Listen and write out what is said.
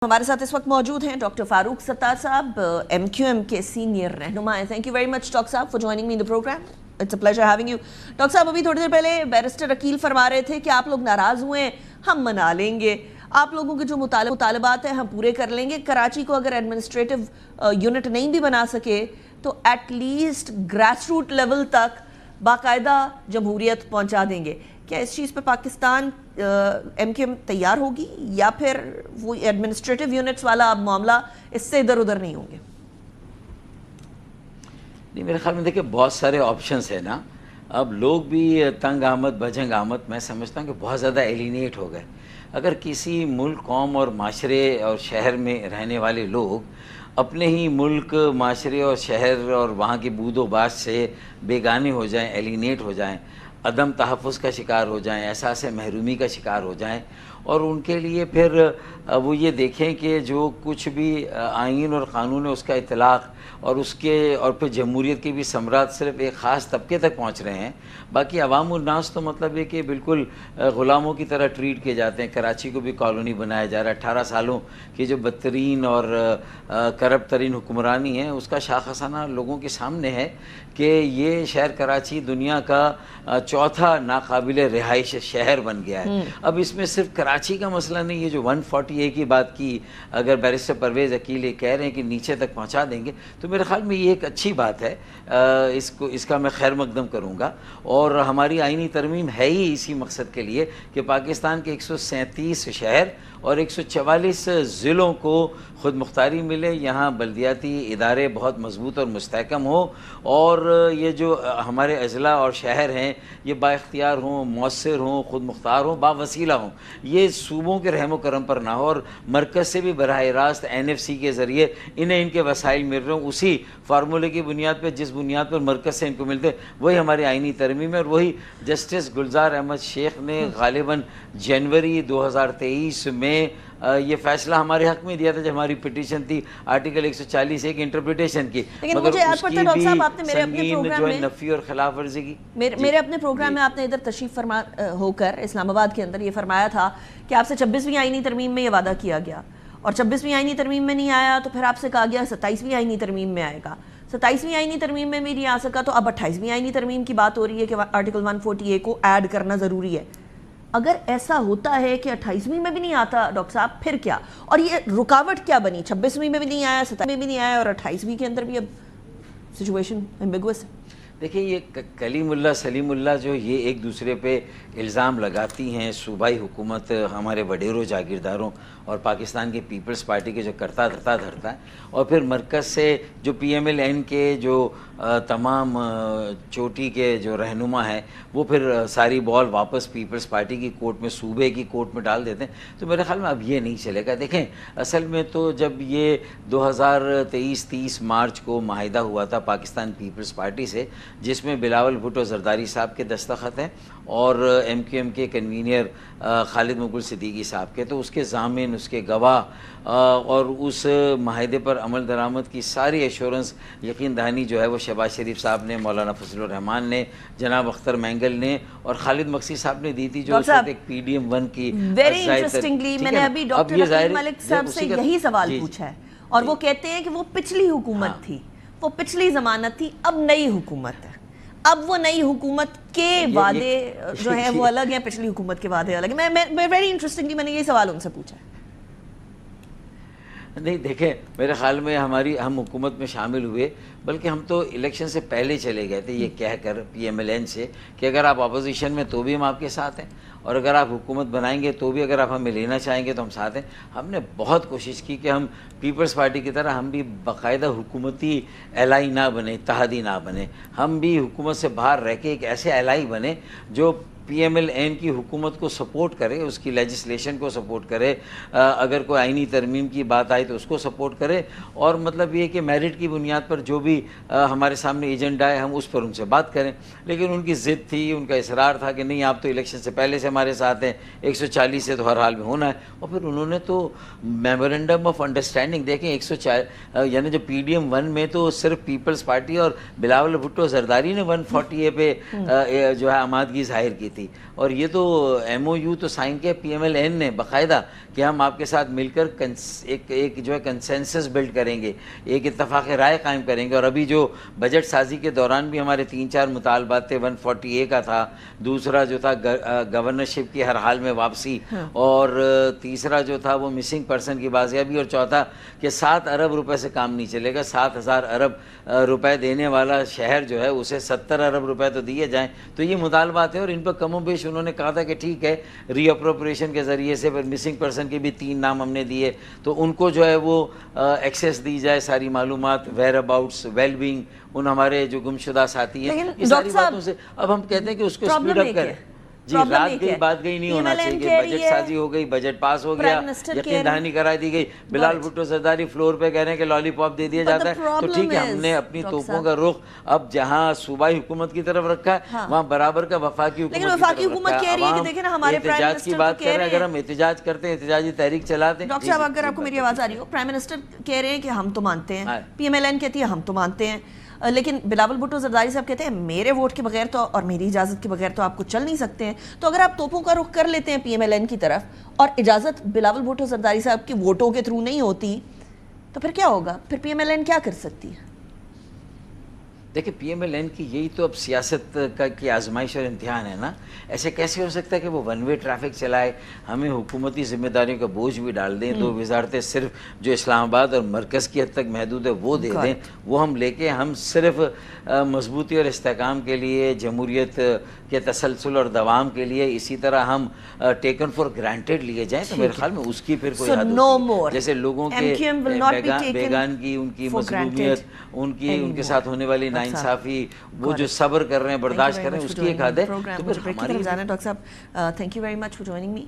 हमारे साथ इस वक्त मौजूद हैं डॉक्टर फारूक सत्तार साहब, MQM के सीनियर रहनुमा हैं। Thank you very much doctor साहब for joining me in the programme. It's a pleasure having you. Doctor साहब, अभी थोड़ी देर पहले बैरिस्टर अकील फरमा रहे थे कि आप लोग नाराज़ हुए हैं, हम मना लेंगे, आप लोगों के जो मुतालबात हैं हम पूरे कर लेंगे। कराची को अगर एडमिनिस्ट्रेटिव यूनिट नहीं भी बना सके तो एटलीस्ट ग्रास रूट लेवल तक बाकायदा जमहूरियत पहुँचा देंगे। क्या इस चीज़ पे पाकिस्तान MQM तैयार होगी या फिर वो एडमिनिस्ट्रेटिव यूनिट्स वाला अब मामला इससे इधर उधर नहीं होंगे? नहीं, मेरे ख्याल में देखिए बहुत सारे ऑप्शंस है ना। अब लोग भी तंग आमद भजंग आमद मैं समझता हूँ कि बहुत ज़्यादा एलिनेट हो गए। अगर किसी मुल्क कौम और माशरे और शहर में रहने वाले लोग अपने ही मुल्क माशरे और शहर और वहाँ की बूदो बाश से बेगाने हो जाएं, एलिनेट हो जाएं, अदम तहफ़्फ़ुज़ का शिकार हो जाएं, एहसास महरूमी का शिकार हो जाएं, और उनके लिए फिर वो ये देखें कि जो कुछ भी आइन और क़ानून है उसका इतलाक़ और फिर जमहूरियत के भी समरात सिर्फ एक ख़ास तबके तक पहुँच रहे हैं। बाकी अवाम उन्नास तो मतलब है कि बिल्कुल ग़ुलामों की तरह ट्रीट किए जाते हैं। कराची को भी कॉलोनी बनाया जा रहा है। 18 सालों की जो बदतरीन और करप्ट तरीन हुक्मरानी है उसका शाखसाना लोगों के सामने है कि ये शहर कराची दुनिया का चौथा नाकाबिल रिहाइश शहर बन गया है। अब इसमें सिर्फ कराची का मसला नहीं, ये जो 140A की बात की, अगर बैरिस्टर परवेज़ अकील ये कह रहे हैं कि नीचे तक पहुंचा देंगे तो मेरे ख्याल में ये एक अच्छी बात है। इसका मैं खैर मकदम करूँगा। और हमारी आइनी तरमीम है ही इसी मकसद के लिए कि पाकिस्तान के 137 शहर और 144 ज़िलों को ख़ुद मुख्तारी मिले, यहाँ बल्दियाती इदारे बहुत मजबूत और मुस्तहकम हो, और ये जो हमारे अजला और शहर हैं ये बाइख्तियार हों, मौसर हों, ख़ुद मुख्तार हों, बावसीला हों। ये सूबों के रहमो करम पर ना हो और मरकज़ से भी बराह रास्त NFC के ज़रिए इन्हें इनके वसाइल मिल रहे हों, उसी फार्मूले की बुनियाद पर, जिस बुनियाद पर मरकज़ से इनको मिलते, वही हमारी आइनी तरमीम है। और वही जस्टिस गुलजार अहमद शेख ने गालिबन जनवरी 2023 में ये फैसला हमारे हक में दिया था जब हमारी पिटीशन थी आर्टिकल 140 एक इंटरप्रिटेशन की। लेकिन मुझे याद पड़ता है डॉक्टर साहब, आपने मेरे अपने प्रोग्राम में नफी और खिलाफ वर्जी की मेरे अपने प्रोग्राम में आपने इधर तशरीफ फरमा होकर इस्लामाबाद के अंदर ये फरमाया था कि आपसे 26वीं आईनी तरमीम में ये वादा किया गया, और 26वीं आईनी तरमीम में नहीं आया तो फिर आपसे कहा गया 27वीं आईनी तरमीम में आएगा। 27वीं आईनी तरमीम में भी नहीं आ सका तो अब 28वीं आईनी तरमीम की बात हो रही है कि आर्टिकल 140A को ऐड करना ज़रूरी है। अगर ऐसा होता है कि 28वीं में भी नहीं आता डॉक्टर साहब, फिर क्या? और ये रुकावट क्या बनी? 26वीं में भी नहीं आया, 27वीं में भी नहीं आया, और 28वीं के अंदर भी अब सिचुएशन एम्बिगुअस है। देखिए, ये कलीमुल्लाह सलीमुल्लाह जो ये एक दूसरे पे इल्ज़ाम लगाती हैं, सूबाई हुकूमत हमारे वडेरों जागीरदारों और पाकिस्तान की पीपल्स पार्टी के जो करता धरता है, और फिर मरकज़ से जो PMLN के जो तमाम चोटी के जो रहनुमा हैं वो फिर सारी बॉल वापस पीपल्स पार्टी की कोर्ट में, सूबे की कोर्ट में डाल देते हैं। तो मेरे ख्याल में अब ये नहीं चलेगा। देखें, असल में तो जब ये 2023-30 मार्च को माहिदा हुआ था पाकिस्तान पीपल्स पार्टी से, जिसमें बिलावल भुट्टो जरदारी साहब के दस्तखत हैं और MQM के कन्वीनियर खालिद मकबूल सिद्दीकी साहब के, तो उसके ज़ामिन, उसके गवाह और उस माहिदे पर अमल दरामद की सारी एश्योरेंस यकीन दहानी जो है वो शहबाज शरीफ साहब ने, मौलाना फजलुर रहमान ने, जनाब अख्तर मैंगल ने और खालिद मक्सी साहब ने दी थी, जो एक PDM-1 की। वेरी इंटरेस्टिंगली मैंने अभी डॉक्टर नकीब मलिक साहब से यही सवाल पूछा है, और वो कहते हैं कि वो पिछली हुकूमत थी, वो पिछली ज़मानत थी, अब नई हुकूमत है। अब वो नई हुकूमत के वादे जो हैं वो अलग हैं, पिछली हुकूमत के वादे अलग हैं। मैं वेरी इंटरेस्टिंगली मैंने यही सवाल उनसे पूछा है। नहीं, देखें, मेरे ख्याल में हम हुकूमत में शामिल हुए, बल्कि हम तो इलेक्शन से पहले चले गए थे ये कहकर PMLN से कि अगर आप अपोजिशन में तो भी हम आपके साथ हैं, और अगर आप हुकूमत बनाएंगे तो भी अगर आप हमें लेना चाहेंगे तो हम साथ हैं। हमने बहुत कोशिश की कि हम पीपल्स पार्टी की तरह हम भी बाकायदा हुकूमती एलाई ना बने, इत्तेहादी ना बने, हम भी हुकूमत से बाहर रह के एक ऐसे एलाई बने जो PMLN की हुकूमत को सपोर्ट करे, उसकी लेजिस्लेशन को सपोर्ट करे, अगर कोई आइनी तरमीम की बात आए तो उसको सपोर्ट करे, और मतलब ये कि मेरिट की बुनियाद पर जो भी हमारे सामने एजेंडा है हम उस पर उनसे बात करें। लेकिन उनकी ज़िद थी, उनका इसरार था कि नहीं, आप तो इलेक्शन से पहले से हमारे साथ हैं, 140 से तो हर हाल में होना है। और फिर उन्होंने तो मेमोरेंडम ऑफ अंडरस्टैंडिंग, देखें 104 यानी जो PDM-1 में तो सिर्फ पीपल्स पार्टी और बिलावल भुट्टो जरदारी ने 140A पे जो है आमादगी जाहिर की थी। تھی. اور یہ تو MOU تو سائن کیا PMLN نے باقاعدہ کہ ہم آپ کے ساتھ مل کر ایک جو ہے کنسنسس بلڈ کریں گے, ایک اتفاق رائے قائم کریں گے. اور ابھی جو بجٹ سازی کے دوران بھی ہمارے 3-4 مطالبات تھے. 140A کا تھا, دوسرا جو تھا گورنرشپ کی ہر حال میں واپسی, اور تیسرا جو تھا وہ مسنگ پرسن کی بازیابی, اور چوتھا کہ 7 ارب روپے سے کام نہیں چلے گا. 7,000 ارب روپے دینے والا شہر جو ہے اسے 70 ارب روپے تو دیے جائیں. تو یہ مطالبات ہیں, اور ان پر کم و بیش انہوں نے کہا تھا کہ ٹھیک ہے ری اپروپریشن کے ذریعے سے پھر مسنگ پرسن کے بھی 3 نام ہم نے دیے, تو ان کو جو ہے وہ ایکسیس دی جائے ساری معلومات, ویئر اباؤٹس, ویل بینگ, ان ہمارے جو گمشدہ ساتھی ہیں, یہ ساری باتوں سے اب ہم کہتے ہیں کہ اس کو اسپیڈ اپ کریں. جی رات گئی بات گئی نہیں ہونا چاہیے کہ بجٹ سازی ہو گئی, بجٹ پاس ہو گیا, یقین دہانی کرا دی گئی. بلال بھٹو زرداری فلور پہ کہہ رہے ہیں کہ لالی پاپ دے دیا جاتا ہے. تو ٹھیک ہے, ہم نے اپنی توپوں کا رخ اب جہاں صوبائی حکومت کی طرف رکھا ہے وہاں برابر کا وفاقی حکومت کی طرف. احتجاج کی بات کر رہے ہیں, اگر ہم احتجاج کرتے ہیں, احتجاجی تحریک چلاتے ہیں. ڈاکٹر صاحب اگر آپ کو میری آواز آ رہی ہو, پرائم منسٹر کہہ رہے ہیں کہ ہم تو مانتے ہیں, PMLN کہتی ہے ہم تو مانتے ہیں, لیکن بلاول بھٹو زرداری صاحب کہتے ہیں میرے ووٹ کے بغیر تو اور میری اجازت کے بغیر تو آپ کو چل نہیں سکتے ہیں. تو اگر آپ توپوں کا رخ کر لیتے ہیں PMLN کی طرف اور اجازت بلاول بھٹو زرداری صاحب کی ووٹوں کے تھرو نہیں ہوتی, تو پھر کیا ہوگا؟ پھر PMLN کیا کر سکتی ہے؟ دیکھیں PMLN کی یہی تو اب سیاست کی آزمائش اور امتحان ہے نا. ایسے کیسے ہو سکتا ہے کہ وہ ون وے ٹریفک چلائے, ہمیں حکومتی ذمہ داریوں کا بوجھ بھی ڈال دیں, 2 وزارتیں صرف جو اسلام آباد اور مرکز کی حد تک محدود ہے وہ دے دیں, وہ ہم لے کے ہم صرف مضبوطی اور استحکام کے لیے, جمہوریت کے تسلسل اور دوام کے لیے اسی طرح ہم ٹیکن فار گرانٹیڈ لیے جائیں, تو میرے خیال میں اس کی پھر کوئی حد ہوتی ہے. جیسے لوگوں کے بیگانگی, ان کی مظلومیت, ان کے ساتھ ہونے والی انصافی, وہ جو صبر کر رہے ہیں, برداشت کر رہے ہیں, اس کی ایک حد ہے. تو پھر ہماری ڈاکٹر صاحب thank you very much for joining me.